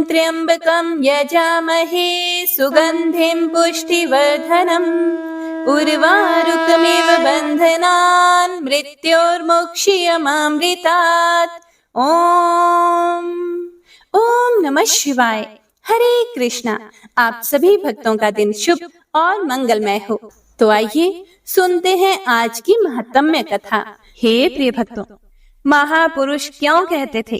त्र्यंबकं यजामहे सुगंधिं पुष्टिवर्धनम् उर्वारुकमिव बन्धनान् मृत्योर्मुक्षीयमामृतात्। ओम नमः शिवाय। हरे कृष्णा। आप सभी भक्तों का दिन शुभ और मंगलमय हो। तो आइए सुनते हैं आज की महत्तम्य कथा। हे प्रिय भक्तों, महापुरुष क्यों कहते थे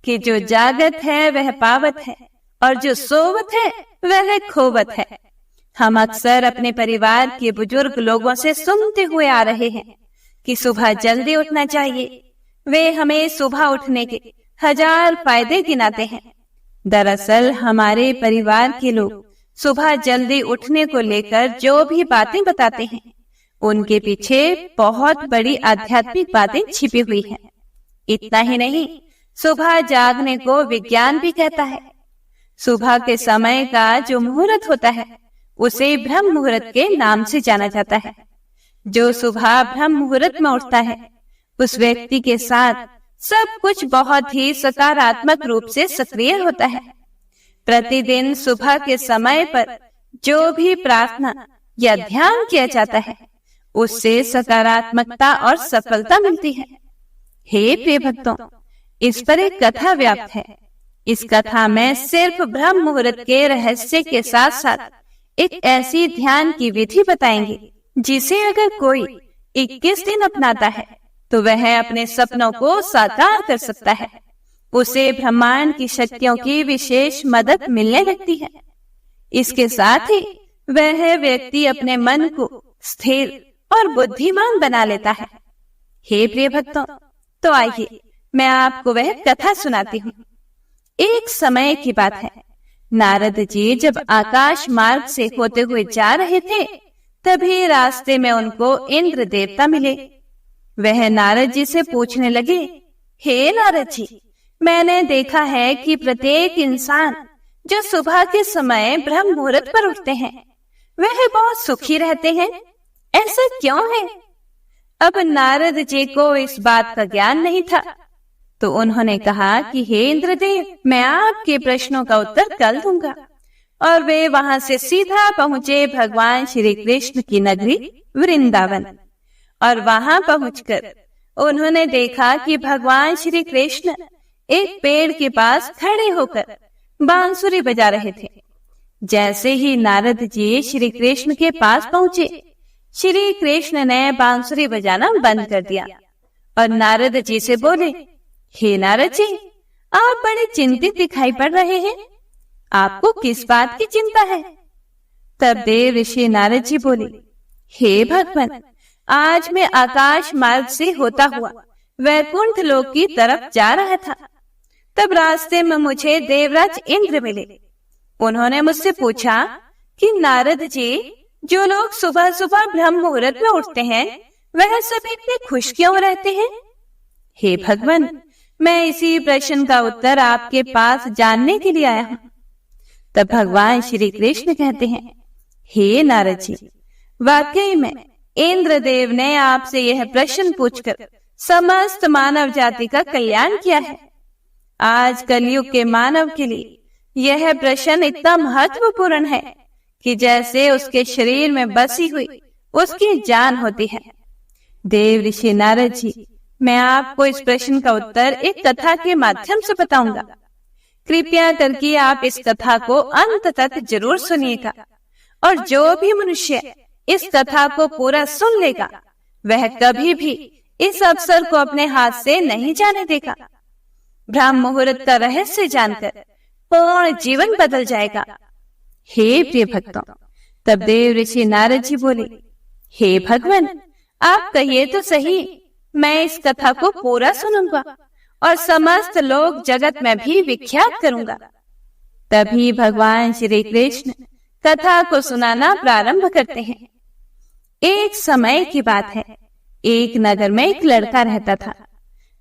कि जो जागत है वह पावत है और जो सोवत है वह खोवत है। हम अक्सर अपने परिवार के बुजुर्ग लोगों से सुनते हुए आ रहे हैं कि सुबह जल्दी उठना चाहिए। वे हमें सुबह उठने के 1000 फायदे गिनाते हैं। दरअसल हमारे परिवार के लोग सुबह जल्दी उठने को लेकर जो भी बातें बताते हैं, उनके पीछे बहुत बड़ी आध्यात्मिक बातें छिपी हुई हैं। इतना ही नहीं, सुबह जागने को विज्ञान भी कहता है। सुबह के समय का जो मुहूर्त होता है उसे ब्रह्म मुहूर्त के नाम से जाना जाता है। जो सुबह ब्रह्म मुहूर्त में उठता है उस व्यक्ति के साथ सब कुछ बहुत ही सकारात्मक रूप से सक्रिय होता है। प्रतिदिन सुबह के समय पर जो भी प्रार्थना या ध्यान किया जाता है उससे सकारात्मकता और सफलता मिलती है। हे प्रिय भक्तों, इस पर एक कथा व्याप्त है। इस कथा में सिर्फ ब्रह्म मुहूर्त के रहस्य के साथ साथ एक ऐसी ध्यान की विधि बताएंगे जिसे अगर कोई 21 दिन अपनाता है तो वह अपने सपनों को साकार कर सकता है। उसे ब्रह्मांड की शक्तियों की विशेष मदद मिलने लगती है। इसके साथ ही वह व्यक्ति अपने मन को स्थिर और बुद्धिमान बना लेता है। हे प्रिय भक्तों, तो आइए मैं आपको वह कथा सुनाती हूँ। एक समय की बात है, नारद जी जब आकाश मार्ग से होते हुए जा रहे थे तभी रास्ते में उनको इंद्र देवता मिले। वह नारद जी से पूछने लगे, हे नारद जी, मैंने देखा है कि प्रत्येक इंसान जो सुबह के समय ब्रह्म मुहूर्त पर उठते हैं वह बहुत सुखी रहते हैं, ऐसा क्यों है? अब नारद जी को इस बात का ज्ञान नहीं था, तो उन्होंने कहा कि हे इंद्रदेव, मैं आपके प्रश्नों का उत्तर कल दूंगा। और वे वहां से सीधा पहुंचे भगवान श्री कृष्ण की नगरी वृंदावन। और वहां पहुंचकर उन्होंने देखा कि भगवान श्री कृष्ण एक पेड़ के पास खड़े होकर बांसुरी बजा रहे थे। जैसे ही नारद जी श्री कृष्ण के पास पहुंचे, श्री कृष्ण ने बांसुरी बजाना बंद कर दिया और नारद जी से बोले, हे नारद जी, आप बड़े चिंतित दिखाई पड़ रहे हैं, आपको किस बात की चिंता है? तब देव ऋषि नारद जी बोले, हे भगवान, आज मैं आकाश मार्ग से होता हुआ वैकुंठ लोक की तरफ जा रहा था। तब रास्ते में मुझे देवराज इंद्र मिले। उन्होंने मुझसे पूछा कि नारद जी, जो लोग सुबह सुबह ब्रह्म मुहूर्त में उठते हैं वह सभी इतने खुश क्यों रहते हैं? हे भगवान, मैं इसी प्रश्न का उत्तर आपके पास जानने के लिए आया हूँ। तब भगवान श्री कृष्ण कहते हैं, हे नारद जी, वाकई में इंद्रदेव ने आपसे यह प्रश्न पूछकर समस्त मानव जाति का कल्याण किया है। आज कलयुग के मानव के लिए यह प्रश्न इतना महत्वपूर्ण है कि जैसे उसके शरीर में बसी हुई उसकी जान होती है। देव ऋषि नारद जी, मैं आपको इस प्रश्न का उत्तर एक कथा के माध्यम से बताऊंगा। कृपया करके आप इस कथा को अंत तक जरूर सुनिएगा और जो भी मनुष्य इस कथा को पूरा सुन लेगा वह कभी भी इस अवसर को अपने हाथ से नहीं जाने देगा। ब्रह्म मुहूर्त का रहस्य जानकर पूर्ण जीवन बदल जाएगा। हे प्रिय भक्तों, तब देव ऋषि नारद जी बोले, हे भगवान, आप कहिए तो सही, मैं इस कथा को पूरा सुनूंगा और समस्त लोक जगत में भी विख्यात करूंगा। तभी भगवान श्री कृष्ण कथा को सुनाना प्रारंभ करते हैं। एक समय की बात है, एक नगर में एक लड़का रहता था।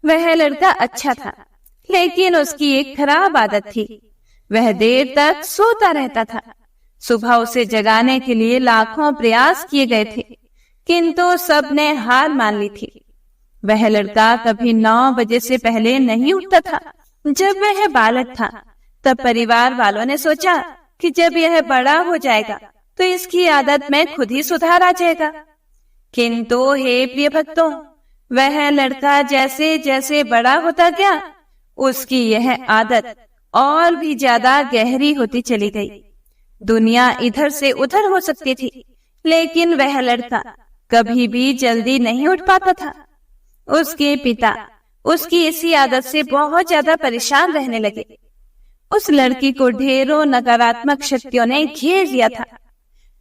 वह लड़का अच्छा था, लेकिन उसकी एक खराब आदत थी। वह देर तक सोता रहता था। सुबह उसे जगाने के लिए लाखों प्रयास किए गए थे, किंतु सबने हार मान ली थी। वह लड़का कभी 9 बजे से पहले नहीं उठता था। जब वह बालक था तब परिवार वालों ने सोचा कि जब यह बड़ा हो जाएगा तो इसकी आदत में खुद ही सुधार आ जाएगा। किंतु हे प्रिय भक्तों, वह लड़का जैसे जैसे बड़ा होता गया, उसकी यह आदत और भी ज्यादा गहरी होती चली गई। दुनिया इधर से उधर हो सकती थी, लेकिन वह लड़का कभी भी जल्दी नहीं उठ पाता था। उसके पिता उसकी इसी आदत से बहुत ज्यादा परेशान रहने लगे। उस लड़की को ढेरों नकारात्मक शक्तियों ने घेर लिया था।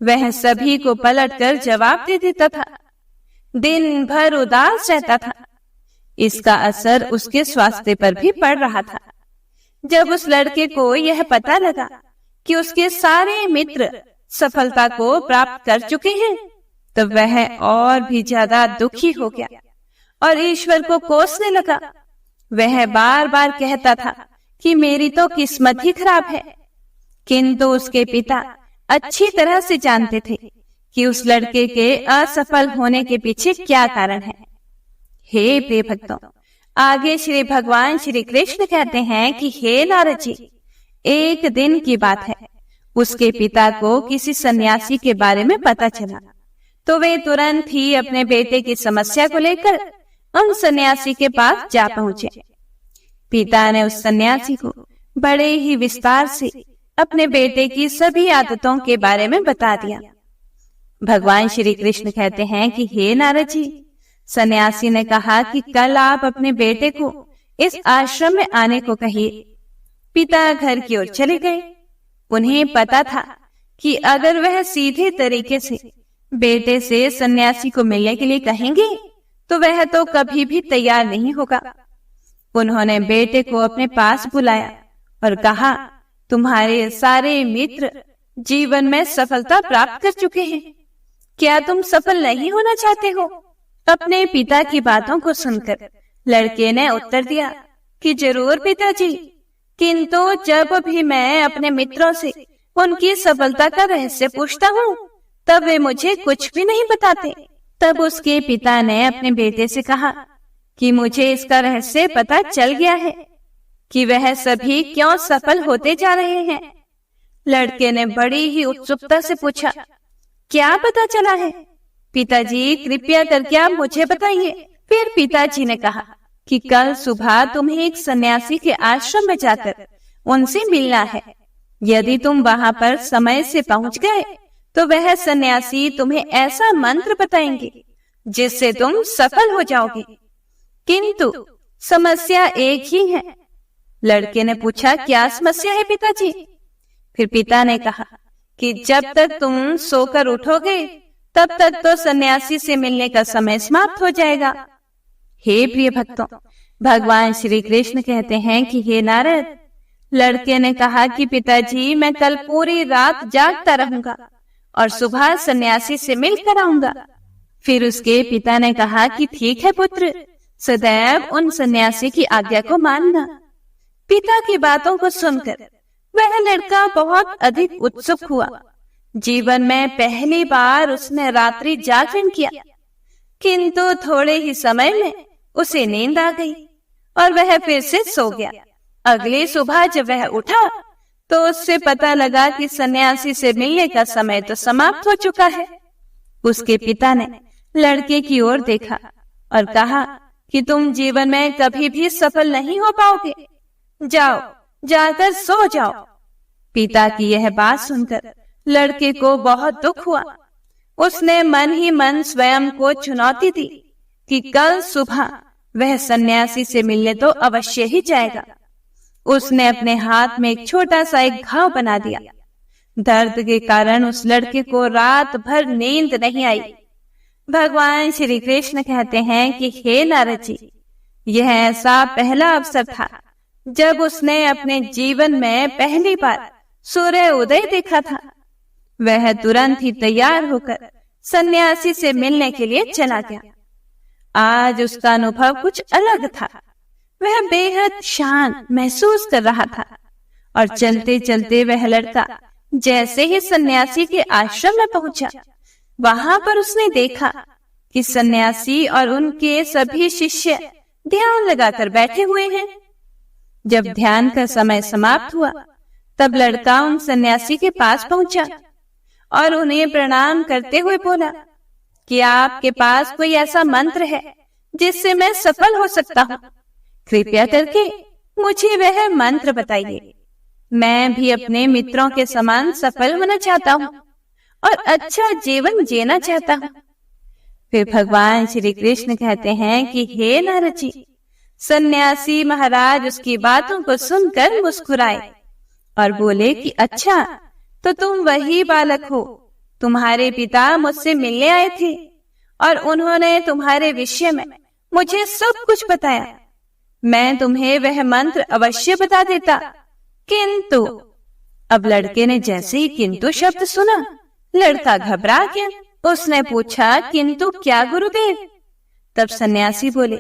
वह सभी को पलटकर जवाब दे देता था, दिन भर उदास रहता था। इसका असर उसके स्वास्थ्य पर भी पड़ रहा था। जब उस लड़के को यह पता लगा कि उसके सारे मित्र सफलता को प्राप्त कर चुके हैं, तो वह और भी ज्यादा दुखी हो गया और ईश्वर को कोसने लगा। वह बार बार कहता था कि मेरी तो किस्मत ही खराब है। किंतु उसके पिता अच्छी तरह से जानते थे कि उस लड़के के असफल होने के पीछे क्या कारण है। हे प्रिय भक्तों, आगे श्री भगवान श्री कृष्ण कहते हैं कि हे नारद जी, एक दिन की बात है, उसके पिता को किसी सन्यासी के बारे में पता चला, तो वे तुरंत ही अपने बेटे की समस्या को लेकर उन सन्यासी के पास जा पहुंचे। पिता ने उस सन्यासी को बड़े ही विस्तार से अपने बेटे की सभी आदतों के बारे में बता दिया। भगवान श्री कृष्ण कहते हैं कि हे नारद जी, सन्यासी ने कहा कि कल आप अपने बेटे को इस आश्रम में आने को कहिए। पिता घर की ओर चले गए। उन्हें पता था कि अगर वह सीधे तरीके से बेटे से सन्यासी को मिलने के लिए कहेंगे तो वह तो कभी भी तैयार नहीं होगा। उन्होंने बेटे को अपने पास बुलाया और कहा, तुम्हारे सारे मित्र जीवन में सफलता प्राप्त कर चुके हैं, क्या तुम सफल नहीं होना चाहते हो? अपने पिता की बातों को सुनकर लड़के ने उत्तर दिया कि जरूर पिताजी, किंतु जब भी मैं अपने मित्रों से उनकी सफलता का रहस्य पूछता हूँ तब वे मुझे कुछ भी नहीं बताते। तब उसके पिता ने अपने बेटे से कहा कि मुझे इसका रहस्य पता चल गया है कि वह सभी क्यों सफल होते जा रहे हैं। लड़के ने बड़ी ही उत्सुकता से पूछा, क्या पता चला है? पिताजी, कृपया करके आप मुझे बताइए। फिर पिताजी ने कहा कि कल सुबह तुम्हें एक सन्यासी के आश्रम में जाकर उनसे मिलना है। यदि तुम वहां पर समय से पहुंच गए तो वह सन्यासी तुम्हें ऐसा मंत्र बताएंगे जिससे तुम सफल हो जाओगे। किंतु समस्या एक ही है। लड़के ने पूछा, क्या समस्या है पिताजी? फिर पिता ने कहा कि जब तक तुम सोकर उठोगे तब तक तो सन्यासी से मिलने का समय समाप्त हो जाएगा। हे प्रिय भक्तों, भगवान श्री कृष्ण कहते हैं कि हे नारद, लड़के ने कहा कि पिताजी, मैं कल पूरी रात जागता रहूंगा और सुबह सन्यासी से मिलकर आऊंगा। फिर उसके पिता ने कहा कि ठीक है पुत्र, सदैव उन सन्यासी की आज्ञा को मानना। पिता की बातों को सुनकर वह लड़का बहुत अधिक उत्सुक हुआ। जीवन में पहली बार उसने रात्रि जागरण किया, किंतु थोड़े ही समय में उसे नींद आ गई और वह फिर से सो गया। अगली सुबह जब वह उठा तो उससे पता लगा कि सन्यासी से मिलने का समय तो समाप्त हो चुका है। उसके पिता ने लड़के की ओर देखा और कहा कि तुम जीवन में कभी भी सफल नहीं हो पाओगे, जाओ जाकर सो जाओ। पिता की यह बात सुनकर लड़के को बहुत दुख हुआ। उसने मन ही मन स्वयं को चुनौती दी कि कल सुबह वह सन्यासी से मिलने तो अवश्य ही जाएगा। उसने अपने हाथ में एक छोटा सा एक घाव बना दिया। दर्द के कारण उस लड़के को रात भर नींद नहीं आई। भगवान श्री कृष्ण कहते हैं कि हे नारद जी, यह ऐसा पहला अवसर था जब उसने अपने जीवन में पहली बार सूर्य उदय देखा था। वह तुरंत ही तैयार होकर सन्यासी से मिलने के लिए चला गया। आज उसका अनुभव कुछ अलग था। वह बेहद शांत महसूस कर रहा था और चलते चलते वह लड़का जैसे ही सन्यासी के आश्रम में पहुंचा, वहां पर उसने देखा कि सन्यासी और उनके सभी शिष्य ध्यान लगाकर बैठे हुए हैं। जब ध्यान का समय समाप्त हुआ तब लड़का उन सन्यासी के पास पहुंचा और उन्हें प्रणाम करते हुए बोला कि आपके पास कोई ऐसा मंत्र है जिससे मैं सफल हो सकता हूँ? कृपया करके मुझे वह मंत्र बताइए। मैं भी अपने मित्रों के समान सफल होना चाहता हूँ और अच्छा जीवन जीना चाहता हूँ। फिर भगवान श्री कृष्ण कहते हैं कि हे नारद जी, सन्यासी महाराज उसकी बातों को सुनकर मुस्कुराए और बोले कि अच्छा, तो तुम वही बालक हो। तुम्हारे पिता मुझसे मिलने आए थे और उन्होंने तुम्हारे विषय में मुझे सब कुछ बताया। मैं तुम्हें वह मंत्र अवश्य बता देता, किंतु। अब लड़के ने जैसे ही किंतु शब्द सुना, लड़का घबरा गया। उसने पूछा, किंतु क्या गुरुदेव? तब सन्यासी बोले,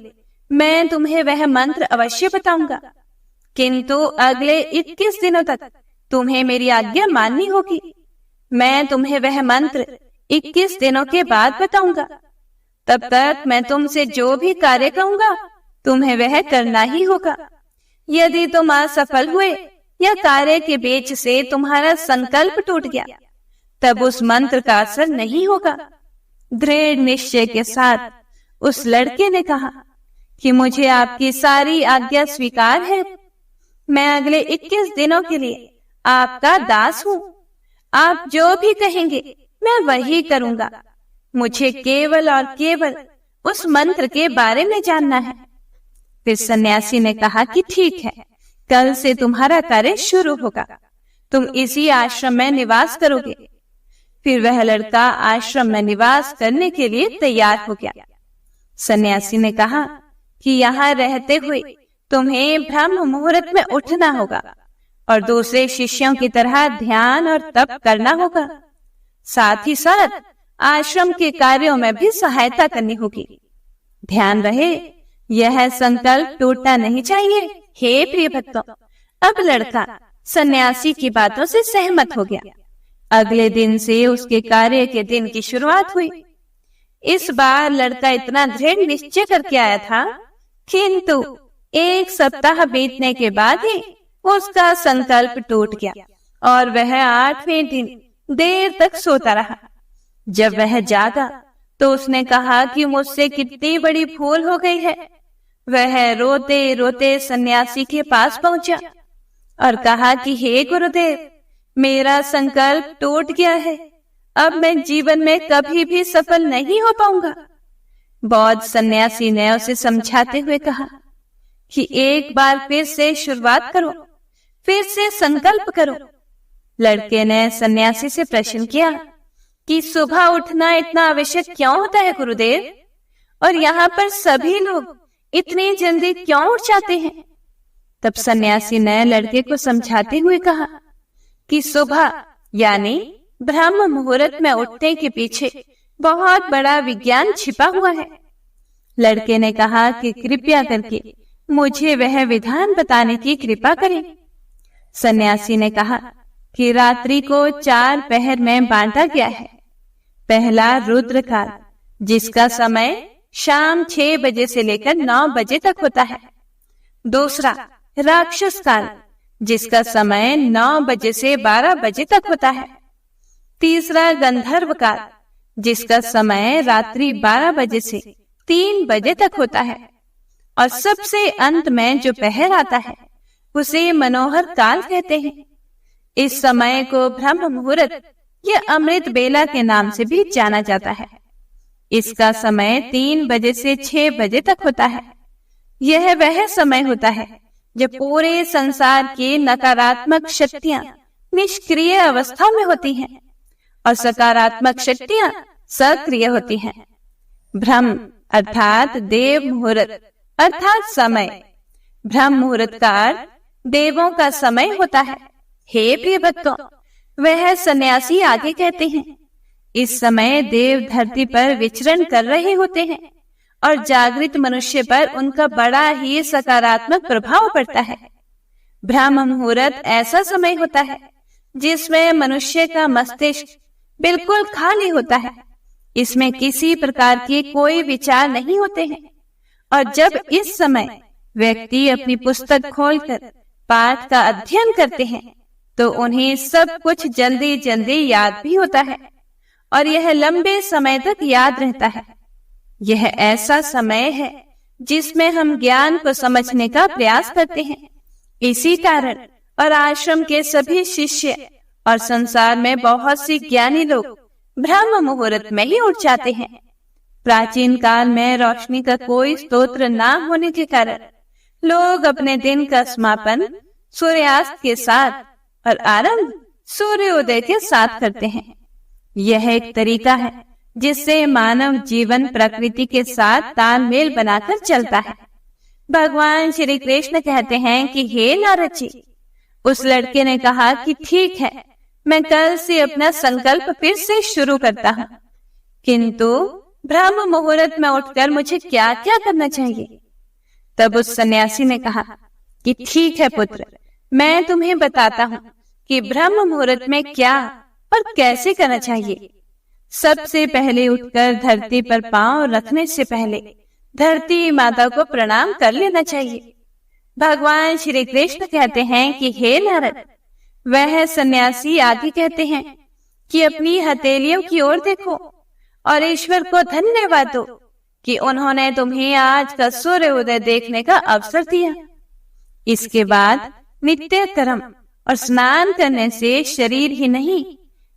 मैं तुम्हें वह मंत्र अवश्य बताऊंगा, किंतु अगले 21 दिनों तक तुम्हें मेरी आज्ञा माननी होगी। मैं तुम्हें वह मंत्र 21 दिनों के बाद बताऊंगा। तब तक मैं तुमसे जो भी कार्य कहूंगा तुम्हें वह करना ही होगा। यदि तुम असफल हुए या कार्य के बीच से तुम्हारा संकल्प टूट गया, तब उस मंत्र का असर नहीं होगा। दृढ़ निश्चय के साथ उस लड़के ने कहा कि मुझे आपकी सारी आज्ञा स्वीकार है। मैं अगले 21 दिनों के लिए आपका दास हूँ। आप जो भी कहेंगे मैं वही करूंगा। मुझे केवल और केवल उस मंत्र के बारे में जानना है। फिर सन्यासी ने कहा कि ठीक है, कल से तुम्हारा कार्य शुरू होगा। तुम इसी आश्रम में निवास करोगे। फिर वह लड़का आश्रम में निवास करने के लिए तैयार हो गया। सन्यासी ने कहा कि यहाँ रहते हुए तुम्हें ब्रह्म मुहूर्त में उठना होगा और दूसरे शिष्यों की तरह ध्यान और तप करना होगा। साथ ही साथ आश्रम के कार्यों में भी सहायता करनी होगी। ध्यान रहे, यह संकल्प टूटना नहीं चाहिए। हे प्रिय भक्तों, अब लड़का सन्यासी की बातों से सहमत हो गया। अगले दिन से उसके कार्य के दिन की शुरुआत हुई। इस बार लड़का इतना दृढ़ निश्चय करके आया था, किंतु 1 सप्ताह बीतने के बाद ही उसका संकल्प टूट गया और वह 8वें दिन देर तक सोता रहा। जब वह जागा तो उसने कहा कि मुझसे कितनी बड़ी भूल हो गई है। वह रोते रोते सन्यासी के पास पहुंचा और कहा कि हे गुरुदेव, मेरा संकल्प टूट गया है। अब मैं जीवन में कभी भी सफल नहीं हो पाऊंगा। बौद्ध सन्यासी ने उसे समझाते हुए कहा कि एक बार फिर से शुरुआत करो, फिर से संकल्प करो। लड़के ने सन्यासी से प्रश्न किया कि सुबह उठना इतना आवश्यक क्यों होता है गुरुदेव, और यहाँ पर सभी लोग इतनी जल्दी क्यों उठ जाते हैं? तब सन्यासी ने लड़के को समझाते हुए कहा कि सुबह यानी ब्रह्म मुहूर्त में उठने के पीछे बहुत बड़ा विज्ञान छिपा हुआ है। लड़के ने कहा कि कृपया करके मुझे वह विधान बताने की कृपा करें। सन्यासी ने कहा कि रात्रि को 4 पहर में बांटा गया है। पहला रुद्र काल, जिसका समय शाम 6 बजे से लेकर 9 बजे तक होता है। दूसरा राक्षस काल, जिसका समय 9 बजे से 12 बजे तक होता है। तीसरा गंधर्व काल, जिसका समय रात्रि 12 बजे से 3 बजे तक होता है। और सबसे अंत में जो पहर आता है उसे मनोहर काल कहते हैं। इस समय को ब्रह्म मुहूर्त या अमृत बेला के नाम से भी जाना जाता है। इसका समय 3 बजे से 6 बजे तक होता है। यह वह समय होता है जब पूरे संसार की नकारात्मक शक्तियां निष्क्रिय अवस्था में होती हैं और सकारात्मक शक्तियां सक्रिय होती हैं। ब्रह्म अर्थात देव मुहूर्त अर्थात समय। ब्रह्म मुहूर्त का अर्थ देवों का समय होता है। हे प्रिय भक्तों, वह सन्यासी आगे कहते हैं, इस समय देव धरती पर विचरण कर रहे होते हैं और जागृत मनुष्य पर उनका बड़ा ही सकारात्मक प्रभाव पड़ता है। ब्रह्म मुहूर्त ऐसा समय होता है जिसमें मनुष्य का मस्तिष्क बिल्कुल खाली होता है। इसमें किसी प्रकार के कोई विचार नहीं होते हैं और जब इस समय व्यक्ति अपनी पुस्तक खोलकर पाठ का अध्ययन करते हैं तो उन्हें सब कुछ जल्दी जल्दी याद भी होता है और यह लंबे समय तक याद रहता है। यह ऐसा समय है जिसमें हम ज्ञान को समझने का प्रयास करते हैं। इसी कारण और आश्रम के सभी शिष्य और संसार में बहुत सी ज्ञानी लोग ब्रह्म मुहूर्त में ही उठ जाते हैं। प्राचीन काल में रोशनी का कोई स्तोत्र ना होने के कारण लोग अपने दिन का समापन सूर्यास्त के साथ और आरंभ सूर्योदय के साथ करते हैं। यह एक तरीका है जिससे मानव जीवन प्रकृति के साथ तालमेल बनाकर चलता है। भगवान श्री कृष्ण कहते हैं कि हे नारद जी, उस लड़के ने कहा कि ठीक है, मैं कल से अपना संकल्प फिर से शुरू करता हूँ, किंतु ब्रह्म मुहूर्त में उठकर मुझे क्या क्या करना चाहिए। तब उस सन्यासी ने कहा कि ठीक है पुत्र, मैं तुम्हें बताता हूँ कि ब्रह्म मुहूर्त में क्या और कैसे करना चाहिए। सबसे पहले उठकर धरती पर पांव रखने से पहले धरती माता को प्रणाम कर लेना चाहिए। भगवान श्री कृष्ण कहते हैं कि हे नारद, वह सन्यासी आगे कहते हैं कि अपनी हथेलियों की ओर देखो और ईश्वर को धन्यवाद दो कि उन्होंने तुम्हें आज का सूर्योदय देखने का अवसर दिया। इसके बाद नित्य कर्म और स्नान करने से शरीर ही नहीं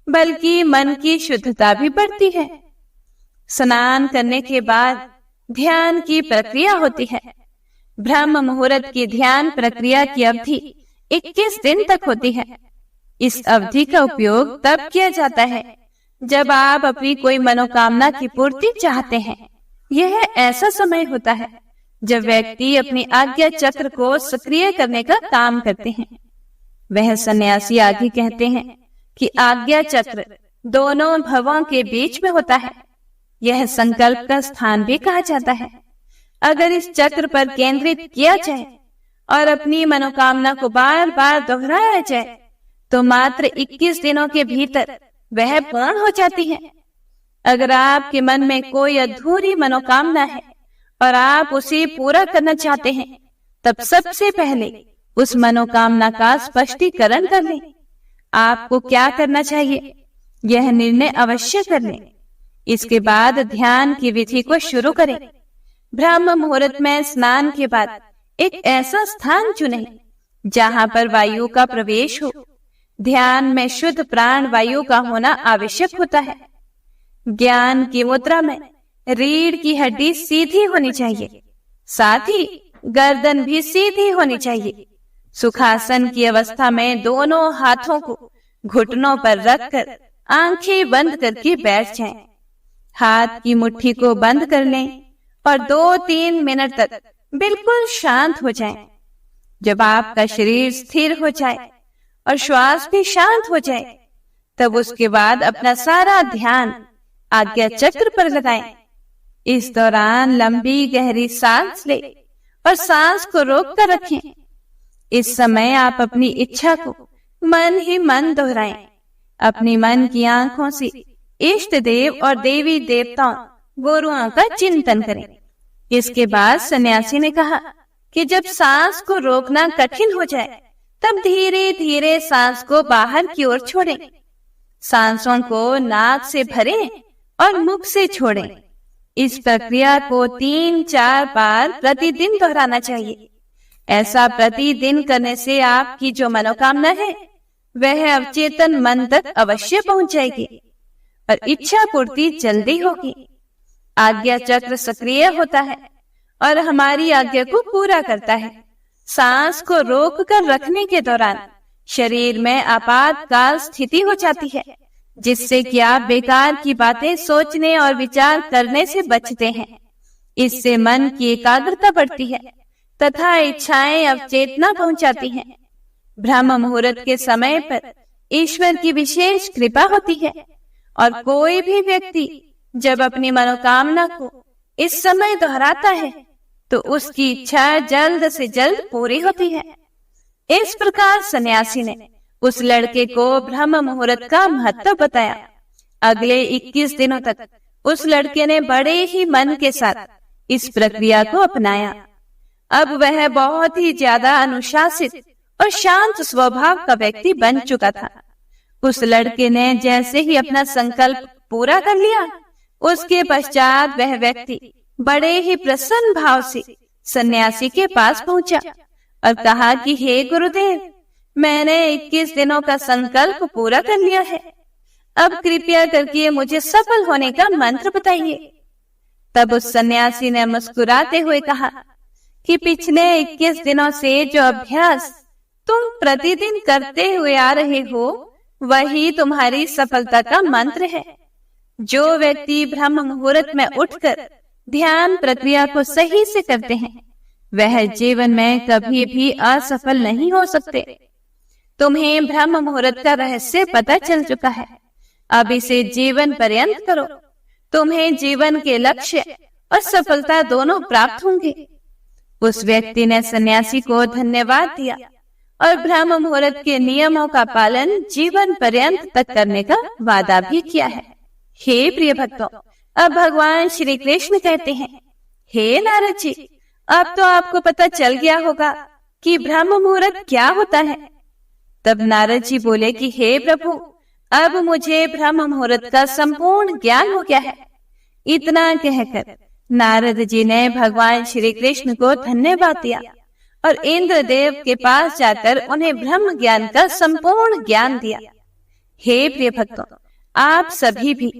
बल्कि मन की शुद्धता भी बढ़ती है। स्नान करने के बाद ध्यान की प्रक्रिया होती है। ब्रह्म मुहूर्त की ध्यान प्रक्रिया की अवधि 21 दिन तक होती है। इस अवधि का उपयोग तब किया जाता है जब आप अपनी कोई मनोकामना की पूर्ति चाहते हैं। यह ऐसा समय होता है जब व्यक्ति अपनी आज्ञा चक्र को सक्रिय करने का काम करते हैं। वह सन्यासी आगे कहते हैं कि आज्ञा चक्र दोनों भवों के बीच में होता है। यह संकल्प का स्थान भी कहा जाता है। अगर इस चक्र पर केंद्रित किया जाए और अपनी मनोकामना को बार बार दोहराया जाए तो मात्र 21 दिनों के भीतर वह पूर्ण हो जाती है। अगर आपके मन में कोई अधूरी मनोकामना है और आप उसे पूरा करना चाहते हैं, तब सबसे पहले उस मनोकामना का स्पष्टीकरण कर लें। आपको क्या करना चाहिए, यह निर्णय अवश्य कर लें। इसके बाद ध्यान की विधि को शुरू करें। ब्रह्म मुहूर्त में स्नान के बाद एक ऐसा स्थान चुनें जहां पर वायु का प्रवेश हो। ध्यान में शुद्ध प्राण वायु का होना आवश्यक होता है। ज्ञान की मुद्रा में रीढ़ की हड्डी सीधी होनी चाहिए, साथ ही गर्दन भी सीधी होनी चाहिए। सुखासन की अवस्था में दोनों हाथों को घुटनों पर रखकर आंखें बंद करके बैठ जाएं। हाथ की मुट्ठी को बंद कर लें और 2-3 मिनट तक बिल्कुल शांत हो जाएं। जब आपका शरीर स्थिर हो जाए और श्वास भी शांत हो जाए, तब उसके बाद अपना सारा ध्यान आज्ञा चक्र पर लगाएं। इस दौरान लंबी गहरी सांस ले और सांस को रोक कर रखें। इस समय आप अपनी इच्छा को मन ही मन दोहराएं। अपनी मन की आंखों से इष्ट देव और देवी देवताओं गुरुओं का चिंतन करें। इसके बाद सन्यासी ने कहा कि जब सांस को रोकना कठिन हो जाए तब धीरे धीरे सांस को बाहर की ओर छोड़ें। सांसों को नाक से भरें और मुख से छोड़ें। इस प्रक्रिया को 3-4 बार प्रतिदिन दोहराना चाहिए। ऐसा प्रतिदिन करने से आपकी जो मनोकामना है वह अवचेतन मन तक अवश्य पहुंच जाएगी और इच्छा पूर्ति जल्दी होगी। आज्ञा चक्र सक्रिय होता है और हमारी आज्ञा को पूरा करता है। सांस को रोक कर रखने के दौरान शरीर में आपातकाल स्थिति हो जाती है, जिससे कि आप बेकार की बातें सोचने और विचार करने से बचते हैं। इससे मन की एकाग्रता बढ़ती है तथा इच्छाएं अवचेतना पहुंचाती हैं। ब्रह्म मुहूर्त के समय पर ईश्वर की विशेष कृपा होती है और कोई भी व्यक्ति जब अपनी मनोकामना को इस समय दोहराता है तो उसकी इच्छा जल्द से जल्द पूरी होती है। इस प्रकार सन्यासी ने उस लड़के को ब्रह्म मुहूर्त का महत्व बताया। अगले 21 दिनों तक उस लड़के ने बड़े ही मन के साथ इस प्रक्रिया को अपनाया। अब वह बहुत ही ज्यादा अनुशासित और शांत स्वभाव का व्यक्ति बन चुका था। उस लड़के ने जैसे ही अपना संकल्प पूरा कर लिया, उसके पश्चात वह व्यक्ति बड़े ही प्रसन्न भाव से सन्यासी के पास पहुंचा और कहा कि हे गुरुदेव, मैंने 21 दिनों का संकल्प पूरा कर लिया है। अब कृपया करके मुझे सफल होने का मंत्र बताइए। तब उस सन्यासी ने मुस्कुराते हुए कहा कि पिछले 21 दिनों से जो अभ्यास तुम प्रतिदिन करते हुए आ रहे हो, वही तुम्हारी सफलता का मंत्र है। जो व्यक्ति ब्रह्म मुहूर्त में उठकर ध्यान प्रक्रिया को सही से करते हैं, वह जीवन में कभी भी असफल नहीं हो सकते। तुम्हें ब्रह्म मुहूर्त का रहस्य पता चल चुका है, अब इसे जीवन पर्यंत करो। तुम्हें जीवन के लक्ष्य और सफलता दोनों प्राप्त होंगे। उस व्यक्ति ने सन्यासी को धन्यवाद दिया और ब्रह्म मुहूर्त के नियमों का पालन जीवन पर्यंत तक करने का वादा भी किया है। हे प्रिय भक्तों, अब भगवान श्री कृष्ण कहते हैं, हे नारद जी, अब तो आपको पता चल गया होगा कि ब्रह्म मुहूर्त क्या होता है। तब नारद जी बोले कि हे प्रभु, अब मुझे ब्रह्म मुहूर्त का संपूर्ण ज्ञान हो गया है। इतना कहकर नारद जी ने भगवान श्री कृष्ण को धन्यवाद दिया और इंद्रदेव के पास जाकर उन्हें ब्रह्म ज्ञान का संपूर्ण ज्ञान दिया। हे प्रिय भक्तों, आप सभी भी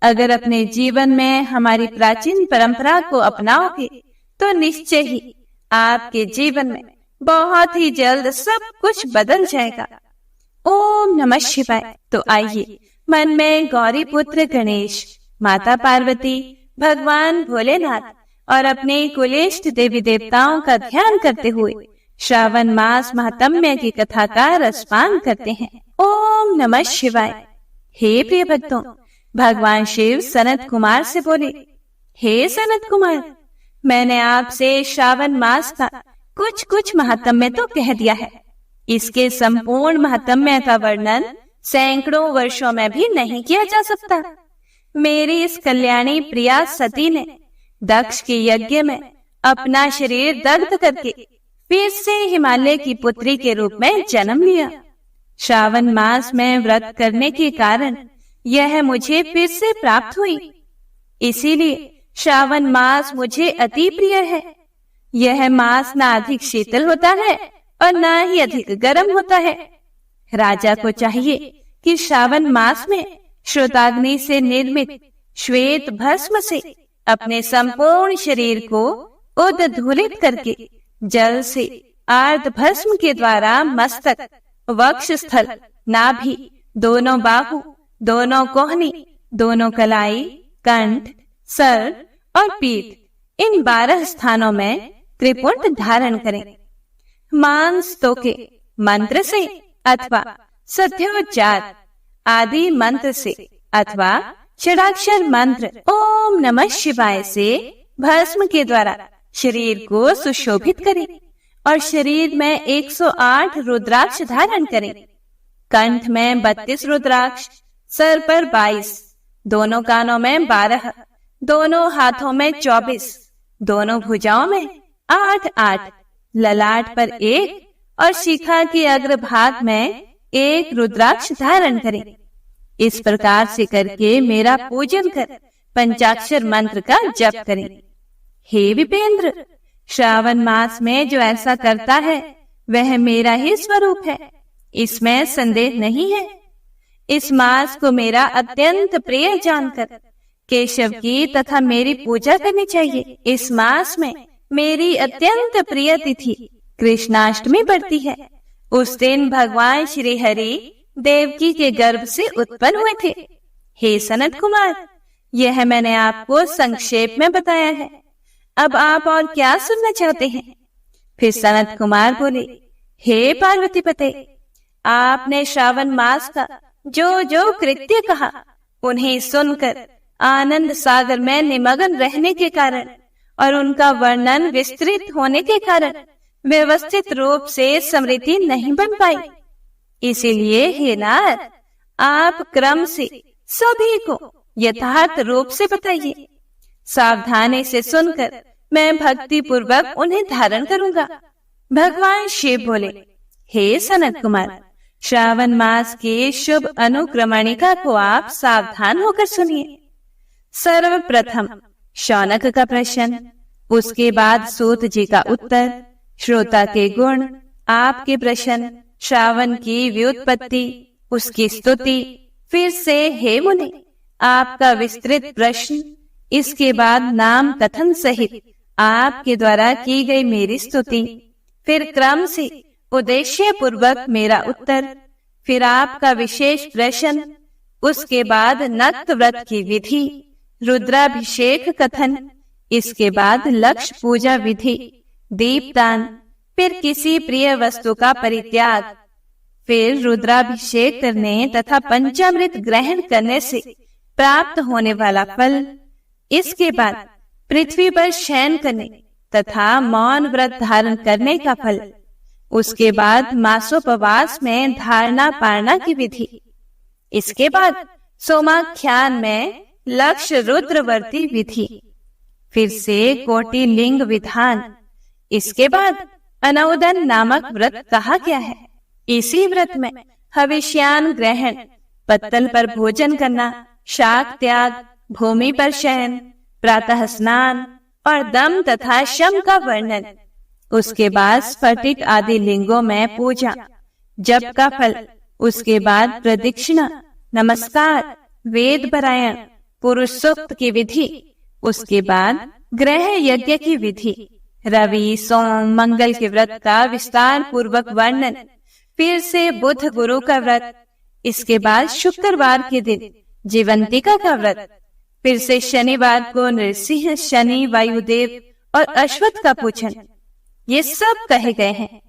अगर अपने जीवन में हमारी प्राचीन परंपरा को अपनाओगे तो निश्चय ही आपके जीवन में बहुत ही जल्द सब कुछ बदल जाएगा। ओम नमः शिवाय। तो आइए मन में गौरी पुत्र गणेश, माता पार्वती, भगवान भोलेनाथ और अपने कुलेष्ट देवी देवताओं का ध्यान करते हुए श्रावण मास महात्म्य की कथा का रसपान करते हैं। ओम नमः शिवाय। हे प्रिय भक्तों, भगवान शिव सनत कुमार से बोले, हे सनत कुमार, मैंने आपसे श्रावण मास का कुछ महात्म्य तो कह दिया है। इसके संपूर्ण महात्म्य का वर्णन सैकड़ों वर्षों में भी नहीं किया जा सकता। मेरी इस कल्याणी प्रिया सती ने दक्ष के यज्ञ में अपना शरीर दग्ध करके फिर से हिमालय की पुत्री के रूप में जन्म लिया। श्रावण मास में व्रत करने के कारण यह मुझे फिर से प्राप्त हुई। इसीलिए श्रावण मास मुझे अति प्रिय है। यह मास न अधिक शीतल होता है और न ही अधिक गर्म होता है। राजा को चाहिए कि श्रावण मास में श्रोताग्नि से निर्मित श्वेत भस्म से अपने संपूर्ण शरीर को उद्धूलित करके जल से आर्द्र भस्म के द्वारा मस्तक, वक्ष स्थल, नाभि, दोनों बाहु, दोनों कोहनी, दोनों कलाई, कंठ, सर और पीठ, इन 12 स्थानों में त्रिपुंड धारण करें। मांस तोके मंत्र से अथवा सत्योच्चार आदि मंत्र से अथवा षडाक्षर मंत्र ओम नमः शिवाय से भस्म के द्वारा शरीर को सुशोभित करें और शरीर में 108 रुद्राक्ष धारण करें। कंठ में 32 रुद्राक्ष, सर पर 22, दोनों कानों में 12, दोनों हाथों में 24, दोनों भुजाओं में 8-8, ललाट पर 1 और शिखा के अग्रभाग में 1 रुद्राक्ष धारण करें। इस प्रकार से करके मेरा पूजन कर पंचाक्षर मंत्र का जप करें। हे विपेंद्र, श्रावण मास में जो ऐसा करता है वह मेरा ही स्वरूप है, इसमें संदेह नहीं है। इस मास को मेरा अत्यंत प्रिय जानकर केशव की तथा मेरी पूजा करनी चाहिए। इस मास में मेरी अत्यंत प्रिय तिथि कृष्णाष्टमी पड़ती है। उस दिन भगवान श्री हरि देवकी के गर्भ से उत्पन्न हुए थे। हे सनत कुमार, यह मैंने आपको संक्षेप में बताया है। अब आप और क्या सुनना चाहते हैं? फिर सनत कुमार बोले, हे पार्वती पते, आपने श्रावण मास का जो कृत्य कहा उन्हें सुनकर आनंद सागर में निमग्न रहने के कारण और उनका वर्णन विस्तृत होने के कारण व्यवस्थित रूप से स्मृति नहीं बन पाई। इसीलिए हे नारद, आप क्रम से सभी को यथार्थ रूप से बताइए। सावधानी से सुनकर मैं भक्ति पूर्वक उन्हें धारण करूंगा। भगवान शिव बोले, हे सनत कुमार, श्रावण मास के शुभ अनुक्रमणिका को आप सावधान होकर सुनिए। सर्वप्रथम शौनक का प्रश्न, उसके बाद सूत जी का उत्तर, श्रोता के गुण, आपके प्रश्न, श्रावण की व्युत्पत्ति, उसकी स्तुति, फिर से हे मुनि आपका विस्तृत प्रश्न, इसके बाद नाम कथन सहित आपके द्वारा की गई मेरी स्तुति, फिर क्रम से उद्देश्य पूर्वक मेरा उत्तर, फिर आपका विशेष प्रश्न, उसके बाद नक्त व्रत की विधि, रुद्राभिषेक कथन, इसके बाद लक्ष्य पूजा विधि, दीपदान, फिर किसी प्रिय वस्तु का परित्याग, फिर रुद्राभिषेक करने तथा पंचामृत ग्रहण करने से प्राप्त होने वाला फल, इसके बाद पृथ्वी पर शयन करने तथा मौन व्रत धारण करने का फल, उसके बाद मासोपवास में धारणा पारणा की विधि, इसके बाद सोमाख्यान में लक्ष्य रुद्रवर्ती विधि, फिर से कोटि लिंग विधान, इसके बाद अनौदन नामक व्रत कहा गया है। इसी व्रत में हविष्यान ग्रहण, पत्तल पर भोजन करना, शाक त्याग, भूमि पर शयन, प्रातः स्नान और दम तथा शम का वर्णन, उसके बाद स्फटिक आदि लिंगों में पूजा, जप का फल, उसके बाद प्रदक्षिणा, नमस्कार, वेद पारायण, पुरुष सूक्त की विधि, उसके बाद ग्रह यज्ञ की विधि, रवि सोम मंगल के व्रत का विस्तार पूर्वक वर्णन, फिर से बुध गुरु का व्रत, इसके बाद शुक्रवार के दिन जीवंतिका का व्रत, फिर से शनिवार को नृसिंह, शनि, वायुदेव और अश्वत्थ का पूजन, ये सब कहे गए हैं।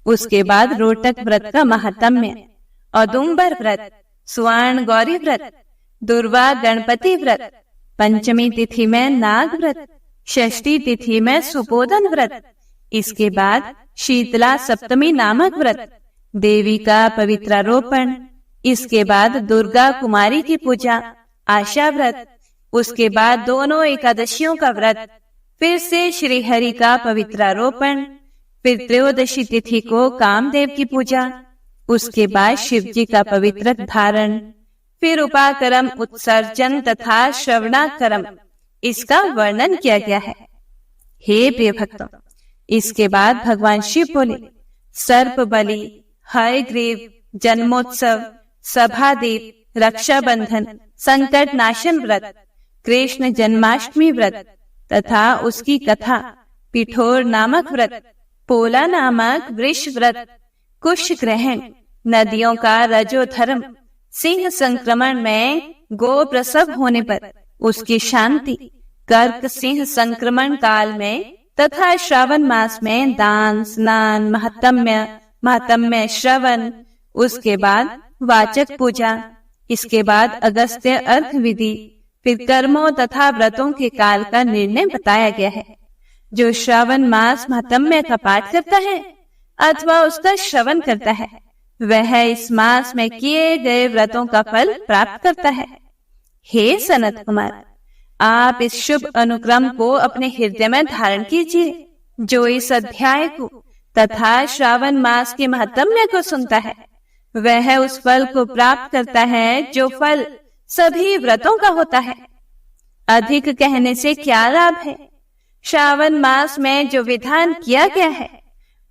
उसके बाद रोटक व्रत का महात्म्य, औदुंबर व्रत, स्वर्ण गौरी व्रत, दुर्वा गणपति व्रत, पंचमी तिथि में नाग व्रत, षष्ठी तिथि में सुपोदन व्रत, इसके बाद शीतला सप्तमी नामक व्रत, देवी का पवित्रारोपण, इसके बाद दुर्गा कुमारी की पूजा, आशा व्रत, उसके बाद दोनों एकादशियों का व्रत, फिर से श्री हरि का पवित्रारोपण, फिर त्रयोदशी तिथि को कामदेव की पूजा, उसके बाद शिव जी का पवित्र धारण, फिर उपाकर्म, उत्सर्जन तथा श्रवणाकर्म, इसका वर्णन किया गया है। हे प्रिय भक्तों, इसके बाद भगवान शिव बोले, सर्प बलि, हयग्रीव, जन्मोत्सव, सभादीप, रक्षाबंधन, संकट नाशन व्रत, कृष्ण जन्माष्टमी व्रत तथा उसकी कथा, पिठोर नामक व्रत, पोला नामक वृष व्रत, कुश ग्रहण, नदियों का रजोधर्म, सिंह संक्रमण में गो प्रसव होने पर उसकी शांति, कर्क सिंह संक्रमण काल में तथा श्रावण मास में दान, स्नान, महात्म्य श्रवण, उसके बाद वाचक पूजा, इसके बाद अगस्त्य अर्घ विधि, फिर कर्मों तथा व्रतों के काल का निर्णय बताया गया है। जो श्रावण मास महात्म्य का पाठ करता है अथवा उसका श्रवण करता है, वह इस मास में किए गए व्रतों का फल प्राप्त करता है। हे सनत कुमार, आप इस शुभ अनुक्रम को अपने हृदय में धारण कीजिए। जो इस अध्याय को तथा श्रावण मास के महात्म्य को सुनता है, वह उस फल को प्राप्त करता है जो फल सभी व्रतों का होता है। अधिक कहने से क्या लाभ है? श्रावण मास में जो विधान किया गया है,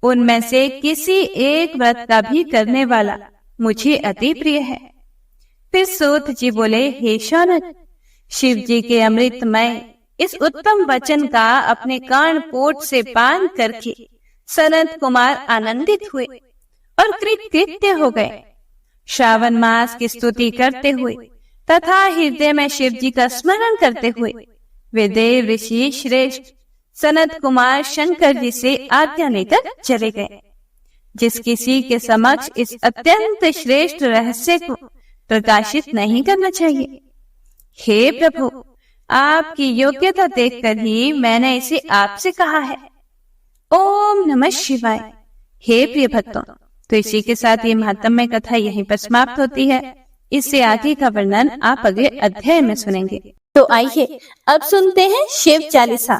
उनमें से किसी एक व्रत का भी करने वाला मुझे अति प्रिय है। फिर सूत जी बोले, हे शौनक, शिव जी के अमृतमय इस उत्तम वचन का अपने कर्णपुट से पान करके सनत कुमार आनंदित हुए और कृतकृत्य हो गए। श्रावण मास की स्तुति करते हुए तथा हृदय में शिव जी का स्मरण करते हुए वे देव ऋषि श्रेष्ठ सनत कुमार शंकर जी से आज्ञा लेकर चले गए। जिस किसी के समक्ष इस अत्यंत श्रेष्ठ रहस्य को प्रकाशित नहीं करना चाहिए। हे प्रभु, आपकी योग्यता देखकर ही मैंने इसे आपसे कहा है। ओम नमः शिवाय। हे प्रिय भक्तों, तो इसी के साथ ये महात्म्य कथा यहीं पर समाप्त होती है। इससे आगे का वर्णन आप अगले अध्याय में सुनेंगे। तो आइए अब सुनते हैं शिव चालीसा।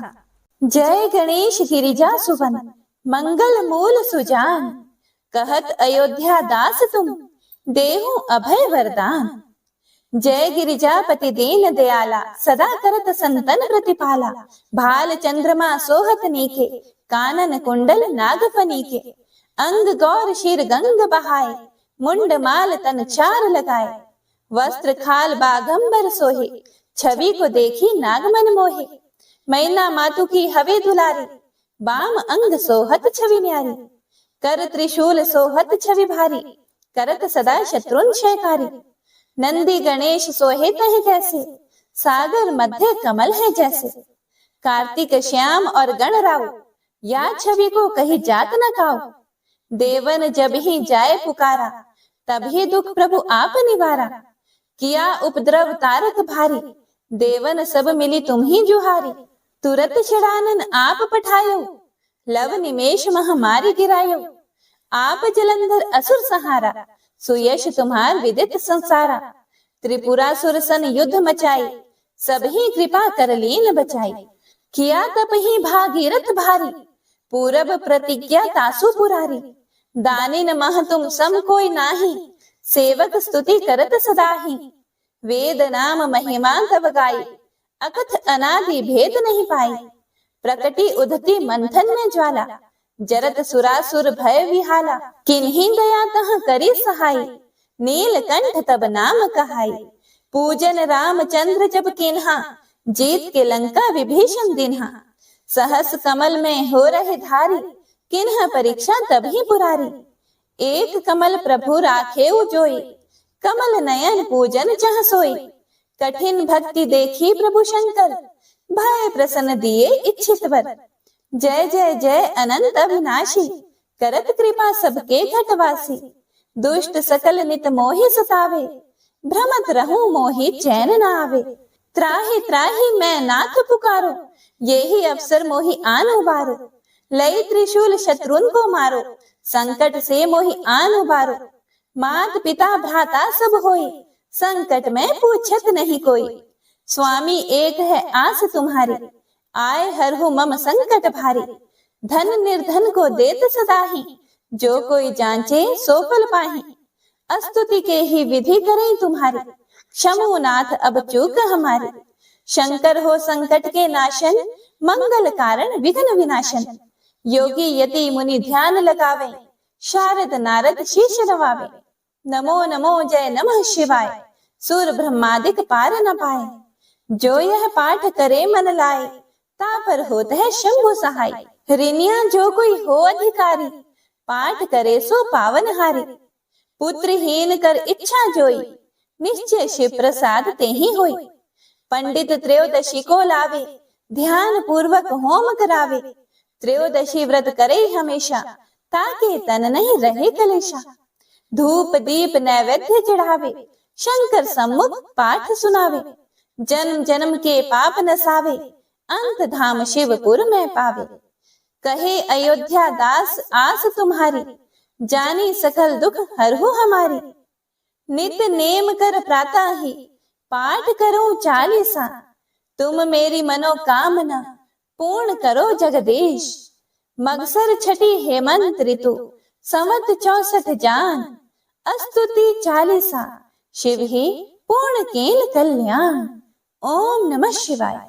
जय गणेश गिरिजा सुवन, मंगल मूल सुजान, कहत अयोध्या दास तुम, देहु अभय वरदान। जय गिरिजापति दीन दयाला, सदा करत संतन प्रतिपाला। भाल चंद्रमा सोहत नीके, कानन कुंडल नागफनी के। अंग गौर शीर गंग बहाए, मुंड माल तन चार लगाए। वस्त्र खाल बागंबर सोहे, छवि को देखी नागमन मोहे। मैना मातु की हवे दुलारी, बाम अंग सोहत छवि न्यारी। कर त्रिशूल सोहत छवि भारी, करत सदा शत्रुन क्षयकारी। नंदी गणेश सोहे तह कैसे, सागर मध्य कमल है जैसे। कार्तिक श्याम और गणराव, या छवि को कही जात न काऊ। देवन जब ही जाए पुकारा, तभी दुख प्रभु आप निवारा। किया उपद्रव तारक भारी, देवन सब मिली तुम ही जुहारी। तुरत छिड़ानन आप पठायो, लव निमेष महामारी गिरायो। आप जलंधर असुर सहारा, सुयश तुम्हार विदित संसारा। त्रिपुरासुर सन युद्ध मचाई, सबही कृपा कर लीन बचाई। किया तप ही भागीरथ भारी, पूरब प्रतिज्ञा तासु पुरारी। दानिन मह तुम सम कोई नाही, सेवक स्तुति करत सदाही। वेद नाम महिमा तब गाई, अकथ अनादि भेद नहीं पाई। प्रकटी उधती मंथन में ज्वाला, जरत सुरासुर भय विहाला। किन्हीं दया तह करी सहाई, नीलकंठ तब नाम कहाई। पूजन रामचंद्र जब किन्हा, जीत के लंका विभीषण दिन्हा। सहस कमल में हो रहे धारी, किन्ह परीक्षा तभी पुरारी। एक कमल प्रभु राखेउ जोई, कमल नयन पूजन चह सोई। कठिन भक्ति देखी प्रभु शंकर, भय प्रसन्न दिए इच्छित वर। जय जय जय अनंत अविनाशी, करत कृपा सबके घटवासी। दुष्ट सकल नित मोहि सतावे, भ्रमत रहूं मोहि चैन न आवे। त्राहि त्राहि मैं नाथ पुकारो, यही अवसर मोहि आन उबारो। लई त्रिशूल शत्रुन को मारो, संकट से मोहि आन उबारो। मात पिता भ्राता सब होई, संकट में पूछत नहीं कोई। स्वामी एक है आस तुम्हारी, आए हरहु मम संकट भारी। धन निर्धन को देत सदाही, जो कोई जांचे सो फल पाही। स्तुति के ही विधि करें तुम्हारी, क्षमो नाथ अब चूक हमारी। शंकर हो संकट के नाशन, मंगल कारण विघ्न विनाशन। योगी यति मुनि ध्यान लगावे, शारद नारद शीश नवावे। नमो नमो जय नमः शिवाय, सुर ब्रह्मादिक पार न पाए। जो यह पाठ करे मन लाए, तापर होत है शंभु सहाय। ऋणिया जो कोई हो अधिकारी, पाठ करे सो पावन हारी। पुत्रहीन कर इच्छा जोई, निश्चय शिव प्रसाद ते ही होई। पंडित त्रयोदशी को लावे, ध्यान पूर्वक होम करावे। त्रयोदशी व्रत करे हमेशा, ताके तन नहीं रहे कलेशा। धूप दीप नैवेद्य चढ़ावे, शंकर सम्मुख पाठ सुनावे। जन्म जन्म के पाप नसावे, अंत धाम शिवपुर में पावे। कहे अयोध्या दास आस तुम्हारी, जानी सकल दुख हरहु हमारी। नित नेम कर प्रातः ही, पाठ करो चालीसा। तुम मेरी मनोकामना, पूर्ण करो जगदीश। मगसर छठी हेमंत ऋतु, संवत 64 जान। स्तुति चालीसा, शिव ही पूर्ण कील कल्याण। ओम नमः शिवाय।